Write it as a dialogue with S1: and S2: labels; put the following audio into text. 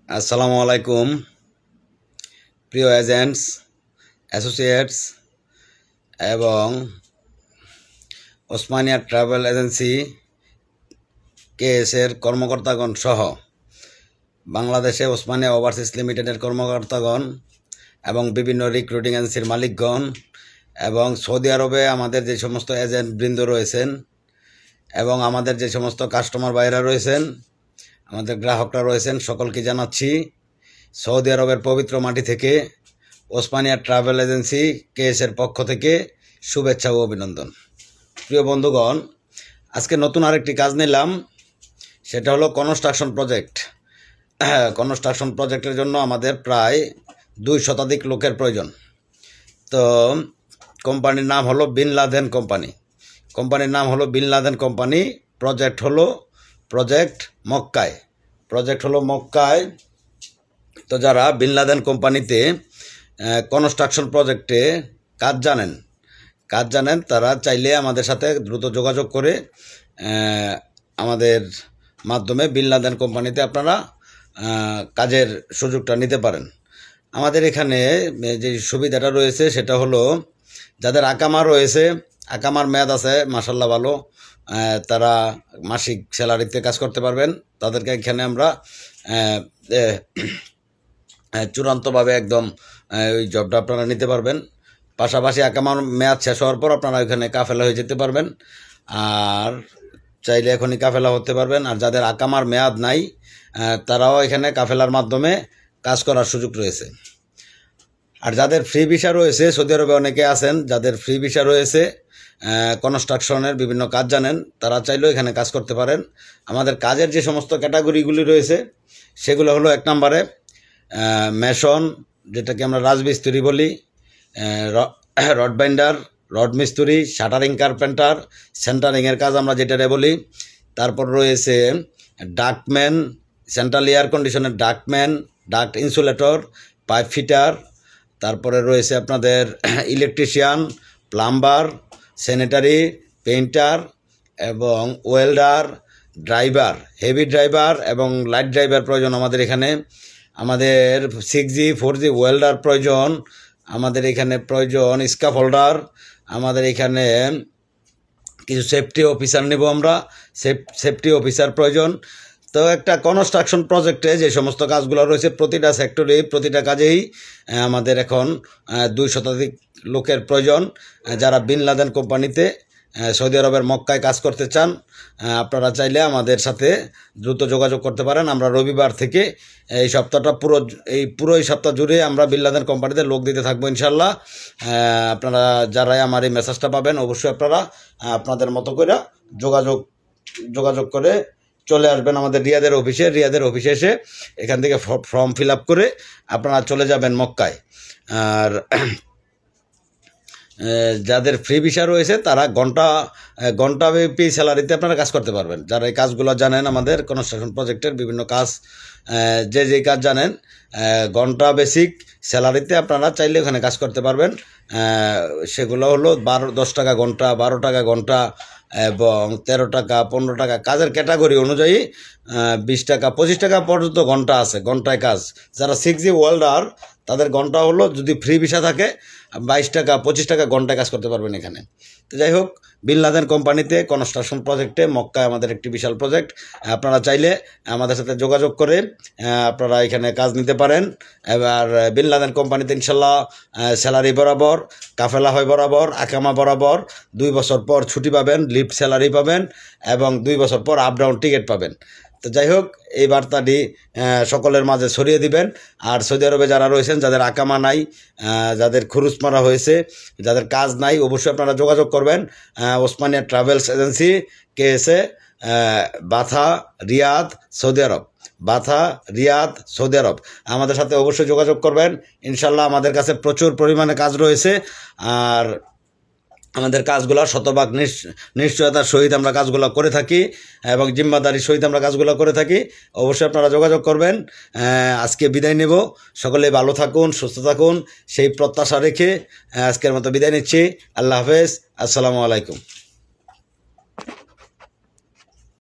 S1: আসসালামু আলাইকুম প্রিয় এজেন্টস অ্যাসোসিয়েটস এবং ওসমানিয়া ট্রাভেল এজেন্সি কেএসের কর্মকর্তাগণ সহ বাংলাদেশে ওসমানিয়া ওভারসিজ লিমিটেডের কর্মকর্তাগণ এবং বিভিন্ন রিক্রুটিং এজেন্সির মালিকগণ এবং সৌদি আরবে আমাদের যে সমস্ত এজেন্ট বৃন্দ রয়েছেন এবং আমাদের যে সমস্ত কাস্টমার ভাইরা রয়েছেন, আমাদের গ্রাহকরা রয়েছেন, সকলকে জানাচ্ছি সৌদি আরবের পবিত্র মাটি থেকে ওসমানিয়া ট্রাভেল এজেন্সি কেএসের পক্ষ থেকে শুভেচ্ছা ও অভিনন্দন। প্রিয় বন্ধুগণ, আজকে নতুন আরেকটি কাজ নিলাম, সেটা হলো কনস্ট্রাকশন প্রজেক্ট। কনস্ট্রাকশন প্রজেক্টের জন্য আমাদের প্রায় 2 শতাধিক লোকের প্রয়োজন। তো কোম্পানির নাম হলো বিন লাদেন কোম্পানি। কোম্পানির নাম হলো বিন লাদেন কোম্পানি। প্রজেক্ট মক্কায়। তো যারা বিন লাদেন কোম্পানিতে কনস্ট্রাকশন প্রজেক্টে কাজ জানেন তারা চাইলে আমাদের সাথে দ্রুত যোগাযোগ করে আমাদের মাধ্যমে বিন লাদেন কোম্পানিতে আপনারা কাজের সুযোগটা নিতে পারেন। আমাদের এখানে যে সুবিধাটা রয়েছে সেটা হলো, যাদের আকামা রয়েছে, আকামার মেয়াদ আছে মাশাল্লাহ ভালো, তারা মাসিক স্যালারিতে কাজ করতে পারবেন। তাদেরকে এখানে আমরা চূড়ান্তভাবে একদম ওই জবটা আপনারা নিতে পারবেন। পাশাপাশি আকামার মেয়াদ শেষ হওয়ার পর আপনারা ওইখানে কাফেলা হয়ে যেতে পারবেন, আর চাইলে এখনই কাফেলা হতে পারবেন। আর যাদের আকামার মেয়াদ নাই তারাও এখানে কাফেলার মাধ্যমে কাজ করার সুযোগ রয়েছে। আর যাদের ফ্রি ভিসা রয়েছে, সৌদি আরবে অনেকে আছেন যাদের ফ্রি ভিসা রয়েছে, কনস্ট্রাকশনের বিভিন্ন কাজ জানেন, তারা চাইলেও এখানে কাজ করতে পারেন। আমাদের কাজের যে সমস্ত ক্যাটাগরিগুলি রয়েছে সেগুলো হলো, 1 নম্বরে মেশন, যেটাকে আমরা রাজমিস্ত্রি বলি, রড বাইন্ডার, রড মিস্ত্রি, শাটারিং কার্পেন্টার, সেন্টারিংয়ের কাজ আমরা যেটারে বলি। তারপর রয়েছে ডাক্টম্যান, সেন্ট্রাল এয়ার কন্ডিশনের ডাক্টম্যান, ডাক্ট ইনসুলেটর, পাইপ ফিটার। তারপরে রয়েছে আপনাদের ইলেকট্রিশিয়ান, প্লাম্বার, স্যানিটারি, পেইন্টার এবং ওয়েল্ডার, ড্রাইভার, হেভি ড্রাইভার এবং লাইট ড্রাইভার প্রয়োজন আমাদের এখানে। আমাদের 6G 4G ওয়েল্ডার প্রয়োজন, আমাদের এখানে প্রয়োজন স্কাফ হোল্ডার, আমাদের এখানে কিছু সেফটি অফিসার নেব আমরা, সেফটি অফিসার প্রয়োজন। তো একটা কনস্ট্রাকশন প্রজেক্টে যে সমস্ত কাজগুলো রয়েছে প্রতিটা সেক্টরে, প্রতিটা কাজেই আমাদের এখন 2 শতাধিক লোকের প্রয়োজন। যারা বিন লাদেন কোম্পানিতে সৌদি আরবের মক্কায় কাজ করতে চান, আপনারা চাইলে আমাদের সাথে দ্রুত যোগাযোগ করতে পারেন। আমরা রবিবার থেকে এই সপ্তাহটা পুরো সপ্তাহ জুড়ে আমরা বিন লাদেন কোম্পানিতে লোক দিতে থাকবো ইনশাল্লাহ। আপনারা যারাই আমার এই মেসেজটা পাবেন, অবশ্যই আপনারা আপনাদের মতো করে যোগাযোগ করে চলে আসবেন আমাদের রিয়াদের অফিসে এসে এখান থেকে ফর্ম ফিল আপ করে আপনারা চলে যাবেন মক্কায়। আর যাদের ফ্রি ভিসা রয়েছে তারা ঘন্টাব্যাপী স্যালারিতে আপনারা কাজ করতে পারবেন। যারা এই কাজগুলো জানেন, আমাদের কনস্ট্রাকশন প্রজেক্টের বিভিন্ন কাজ যে কাজ জানেন, ঘন্টা বেসিক স্যালারিতে আপনারা চাইলে ওখানে কাজ করতে পারবেন। সেগুলো হলো 10 টাকা ঘন্টা, 12 টাকা ঘন্টা এবং 13 টাকা, 15 টাকা, কাজের ক্যাটাগরি অনুযায়ী 20 টাকা, 25 টাকা পর্যন্ত ঘন্টা আছে, ঘন্টায় কাজ। যারা 6G ওয়েল্ডার তাদের ঘন্টা হলো, যদি ফ্রি ভিসা থাকে, 22 টাকা 25 টাকা ঘন্টায় কাজ করতে পারবেন এখানে। তো যাই হোক, বিন লাদেন কোম্পানিতে কনস্ট্রাকশন প্রজেক্টে মক্কায় আমাদের একটি বিশাল প্রজেক্ট। আপনারা চাইলে আমাদের সাথে যোগাযোগ করে আপনারা এখানে কাজ নিতে পারেন। এবার বিন লাদেন কোম্পানিতে ইনশাল্লাহ স্যালারি বরাবর, কাফেলা হয় বরাবর, আকামা বরাবর, 2 বছর পর ছুটি পাবেন, লিফট স্যালারি পাবেন এবং 2 বছর পর আপ ডাউন টিকিট পাবেন। তো যাই হোক, এই বার্তাটি সকলের মাঝে ছড়িয়ে দিবেন। আর সৌদি আরবে যারা রয়েছেন, যাদের আকামা নাই, যাদের খুরুজ মারা হয়েছে, যাদের কাজ নাই, অবশ্যই আপনারা যোগাযোগ করবেন Osmania travels agency KSA, Batha, Riyadh, Saudi Arab. আমাদের সাথে অবশ্যই যোগাযোগ করবেন ইনশাল্লাহ। আমাদের কাছে প্রচুর পরিমাণে কাজ রয়েছে, আর আমাদের কাজগুলো শতভাগ নিশ্চয়তার সহিত আমরা কাজগুলো করে থাকি এবং জিম্মাদারির সহিত আমরা কাজগুলো করে থাকি। অবশ্যই আপনারা যোগাযোগ করবেন। আজকে বিদায় নেব। সকলে ভালো থাকুন, সুস্থ থাকুন, সেই প্রত্যাশা রেখে আজকের মতো বিদায় নিচ্ছি। আল্লাহ হাফেজ, আসসালামু আলাইকুম।